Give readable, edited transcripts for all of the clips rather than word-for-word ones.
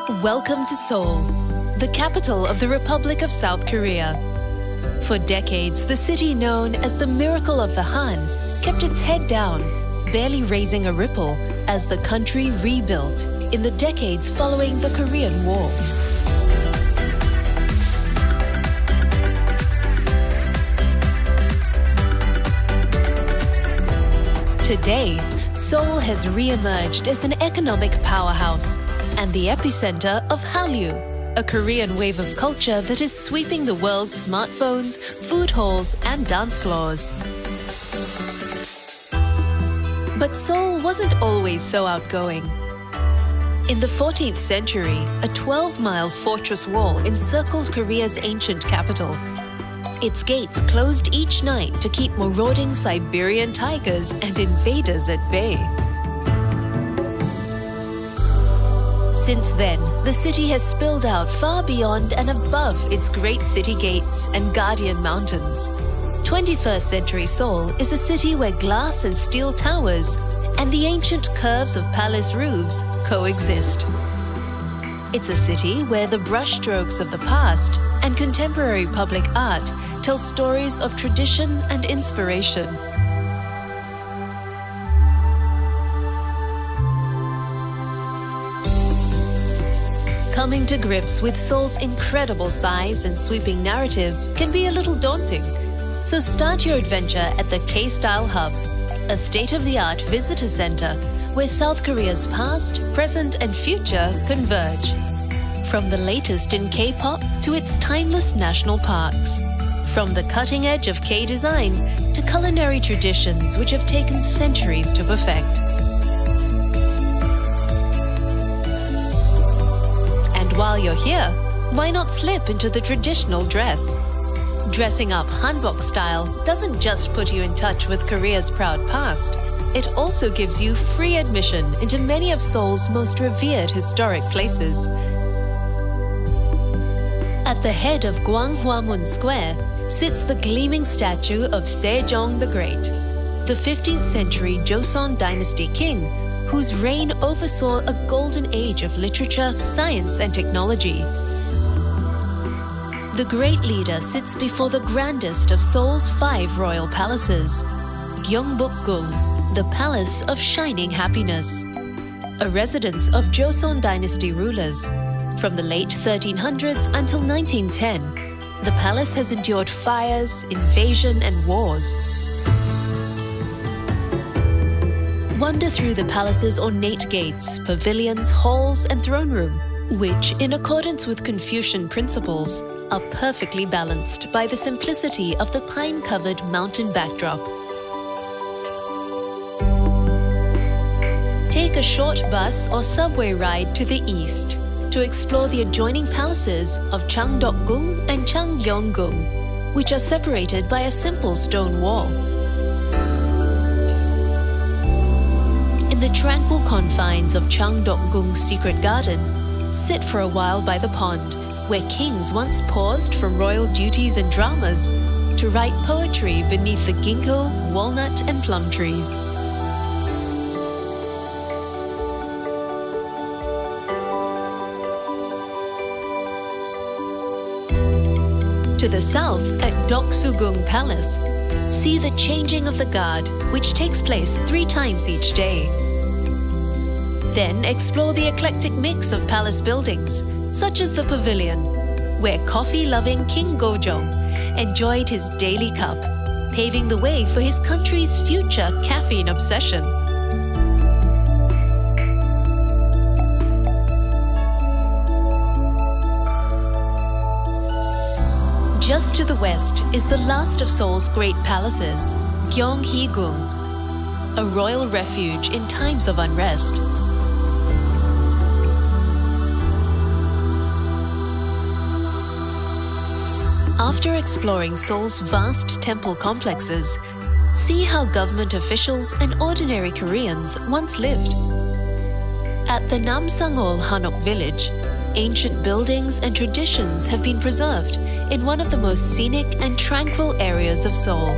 Welcome to Seoul, the capital of the Republic of South Korea. For decades, the city known as the Miracle of the Han kept its head down, barely raising a ripple as the country rebuilt in the decades following the Korean War. Today, Seoul has re-emerged as an economic powerhouse and the epicenter of Hallyu, a Korean wave of culture that is sweeping the world's smartphones, food halls, and dance floors. But Seoul wasn't always so outgoing. In the 14th century, a 12-mile fortress wall encircled Korea's ancient capital. Its gates closed each night to keep marauding Siberian tigers and invaders at bay. Since then, the city has spilled out far beyond and above its great city gates and guardian mountains. 21st century Seoul is a city where glass and steel towers and the ancient curves of palace roofs coexist. It's a city where the brushstrokes of the past and contemporary public art tell stories of tradition and inspiration. Coming to grips with Seoul's incredible size and sweeping narrative can be a little daunting. So start your adventure at the K-Style Hub, a state-of-the-art visitor center where South Korea's past, present, and future converge. From the latest in K-pop to its timeless national parks. From the cutting edge of K-design to culinary traditions which have taken centuries to perfect. And while you're here, why not slip into the traditional dress? Dressing up hanbok style doesn't just put you in touch with Korea's proud past, it also gives you free admission into many of Seoul's most revered historic places. At the head of Gwanghwamun Square sits the gleaming statue of Sejong the Great, the 15th century Joseon dynasty king whose reign oversaw a golden age of literature, science, and technology. The great leader sits before the grandest of Seoul's 5 royal palaces, Gyeongbokgung, the Palace of Shining Happiness, a residence of Joseon dynasty rulers. From the late 1300s until 1910, the palace has endured fires, invasion, and wars. Wander through the palace's ornate gates, pavilions, halls, and throne room, which, in accordance with Confucian principles, are perfectly balanced by the simplicity of the pine-covered mountain backdrop. Take a short bus or subway ride to the east to explore the adjoining palaces of Changdeokgung and Changgyeonggung, which are separated by a simple stone wall. In the tranquil confines of Changdeokgung's secret garden, sit for a while by the pond, where kings once paused from royal duties and dramas to write poetry beneath the ginkgo, walnut, and plum trees. To the south, at Doksugung Palace, see the changing of the guard, which takes place 3 times each day. Then explore the eclectic mix of palace buildings, such as the Pavilion, where coffee-loving King Gojong enjoyed his daily cup, paving the way for his country's future caffeine obsession. Just to the west is the last of Seoul's great palaces, Gyeonghee-gung, a royal refuge in times of unrest. After exploring Seoul's vast temple complexes, see how government officials and ordinary Koreans once lived. At the Namsangol Hanok village, ancient buildings and traditions have been preserved in one of the most scenic and tranquil areas of Seoul.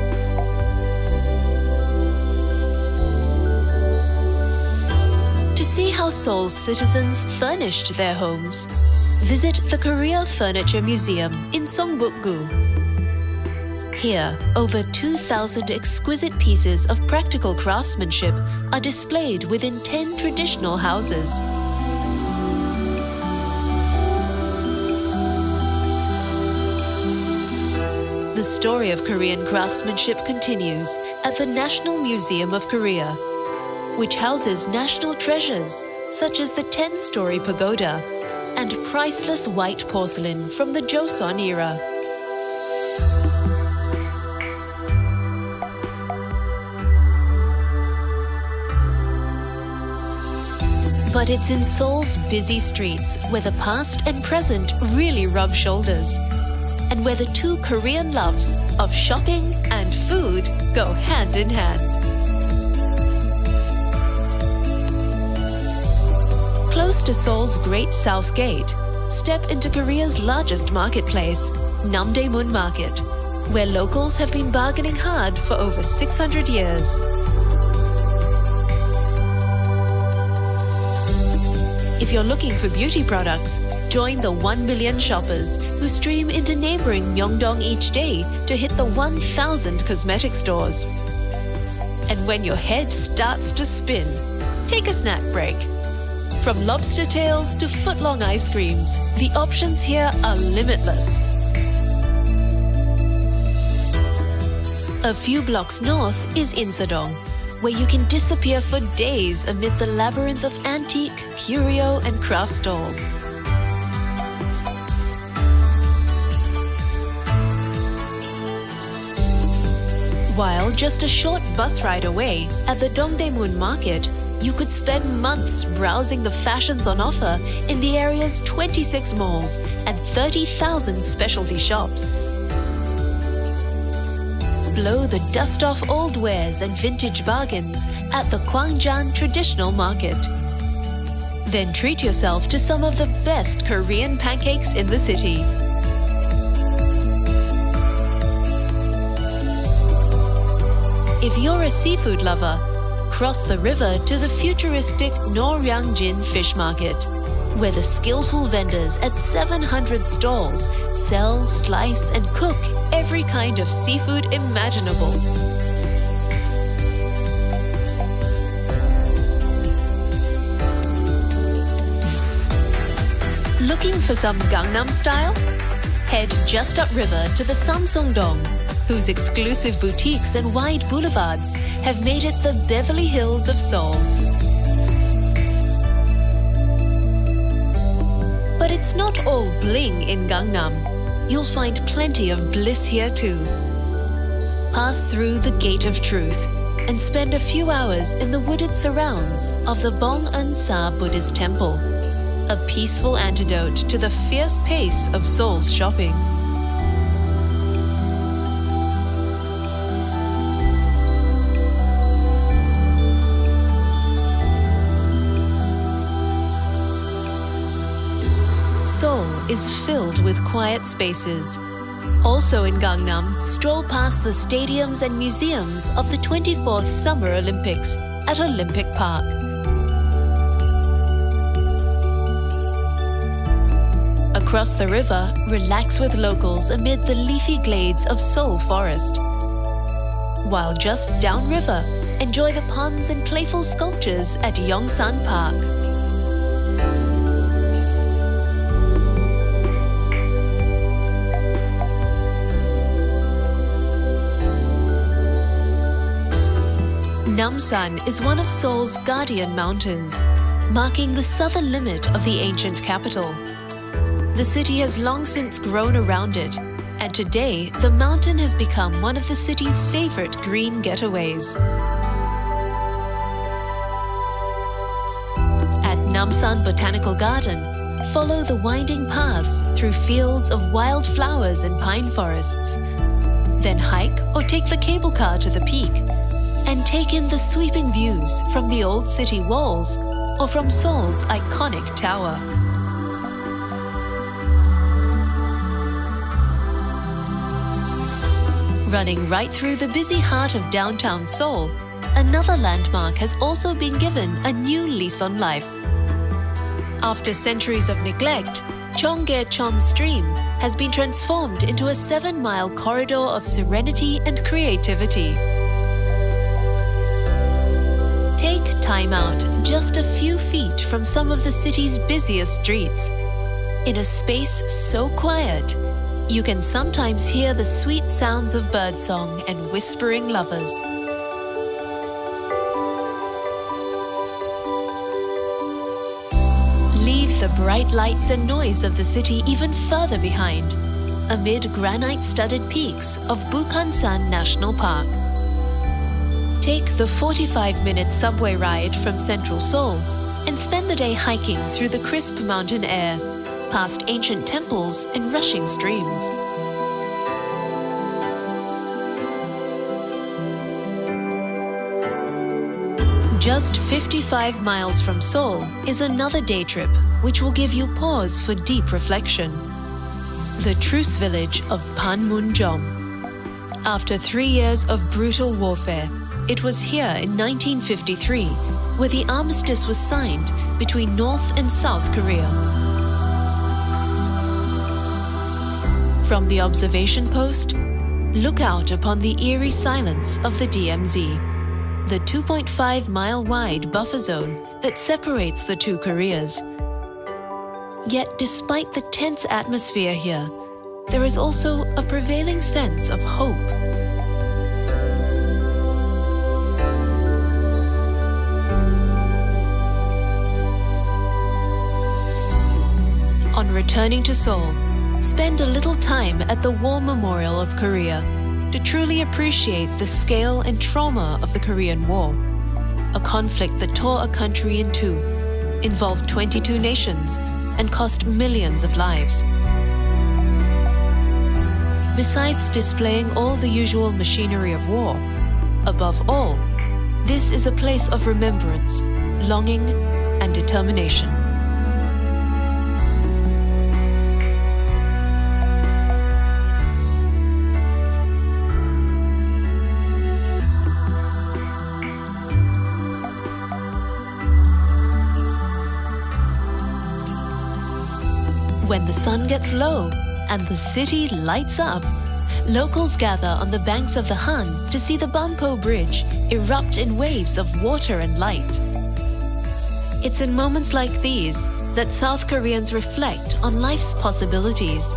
To see how how Seoul's citizens furnished their homes, visit the Korea Furniture Museum in Songbuk-gu. Here, over 2,000 exquisite pieces of practical craftsmanship are displayed within 10 traditional houses. The story of Korean craftsmanship continues at the National Museum of Korea, which houses national treasures such as the 10-story pagoda and priceless white porcelain from the Joseon era. But it's in Seoul's busy streets where the past and present really rub shoulders, and where the two Korean loves of shopping and food go hand in hand. Close to Seoul's Great South Gate, step into Korea's largest marketplace, Namdaemun Market, where locals have been bargaining hard for over 600 years. If you're looking for beauty products, join the 1 million shoppers who stream into neighboring Myeongdong each day to hit the 1,000 cosmetic stores. And when your head starts to spin, take a snack break. From lobster tails to foot-long ice creams, the options here are limitless. A few blocks north is Insadong, where you can disappear for days amid the labyrinth of antique, curio, and craft stalls. While just a short bus ride away, at the Dongdaemun Market, you could spend months browsing the fashions on offer in the area's 26 malls and 30,000 specialty shops. Blow the dust off old wares and vintage bargains at the Gwangjang Traditional Market. Then treat yourself to some of the best Korean pancakes in the city. If you're a seafood lover, cross the river to the futuristic Noryangjin Fish Market, where the skillful vendors at 700 stalls sell, slice, and cook every kind of seafood imaginable. Looking for some Gangnam style? Head just upriver to the Samsung-dong, whose exclusive boutiques and wide boulevards have made it the Beverly Hills of Seoul. But it's not all bling in Gangnam. You'll find plenty of bliss here too. Pass through the Gate of Truth and spend a few hours in the wooded surrounds of the Bong-eun-sa Buddhist Temple, a peaceful antidote to the fierce pace of Seoul's shopping. Seoul is filled with quiet spaces. Also in Gangnam, stroll past the stadiums and museums of the 24th Summer Olympics at Olympic Park. Across the river, relax with locals amid the leafy glades of Seoul Forest. While just downriver, enjoy the ponds and playful sculptures at Yongsan Park. Namsan is one of Seoul's guardian mountains, marking the southern limit of the ancient capital. The city has long since grown around it, and today the mountain has become one of the city's favorite green getaways. At Namsan Botanical Garden, follow the winding paths through fields of wild flowers and pine forests. Then hike or take the cable car to the peak, and take in the sweeping views from the old city walls or from Seoul's iconic tower. Running right through the busy heart of downtown Seoul, another landmark has also been given a new lease on life. After centuries of neglect, Cheonggyecheon Stream has been transformed into a 7-mile corridor of serenity and creativity. Take time out just a few feet from some of the city's busiest streets. In a space so quiet, you can sometimes hear the sweet sounds of birdsong and whispering lovers. Leave the bright lights and noise of the city even further behind, amid granite-studded peaks of Bukhansan National Park. Take the 45-minute subway ride from central Seoul and spend the day hiking through the crisp mountain air, past ancient temples and rushing streams. Just 55 miles from Seoul is another day trip which will give you pause for deep reflection. The truce village of Panmunjom. After 3 years of brutal warfare, it was here in 1953 where the armistice was signed between North and South Korea. From the observation post, look out upon the eerie silence of the DMZ, the 2.5-mile-wide buffer zone that separates the two Koreas. Yet, despite the tense atmosphere here, there is also a prevailing sense of hope. On returning to Seoul, spend a little time at the War Memorial of Korea to truly appreciate the scale and trauma of the Korean War, a conflict that tore a country in two, involved 22 nations, and cost millions of lives. Besides displaying all the usual machinery of war, above all, this is a place of remembrance, longing, and determination. When the sun gets low and the city lights up, locals gather on the banks of the Han to see the Banpo Bridge erupt in waves of water and light. It's in moments like these that South Koreans reflect on life's possibilities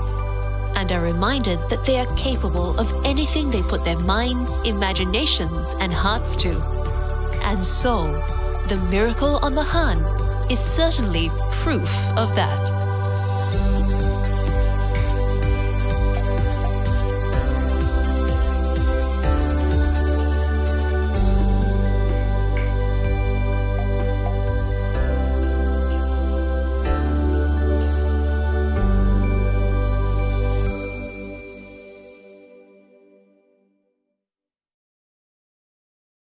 and are reminded that they are capable of anything they put their minds, imaginations, and hearts to. And so, the miracle on the Han is certainly proof of that.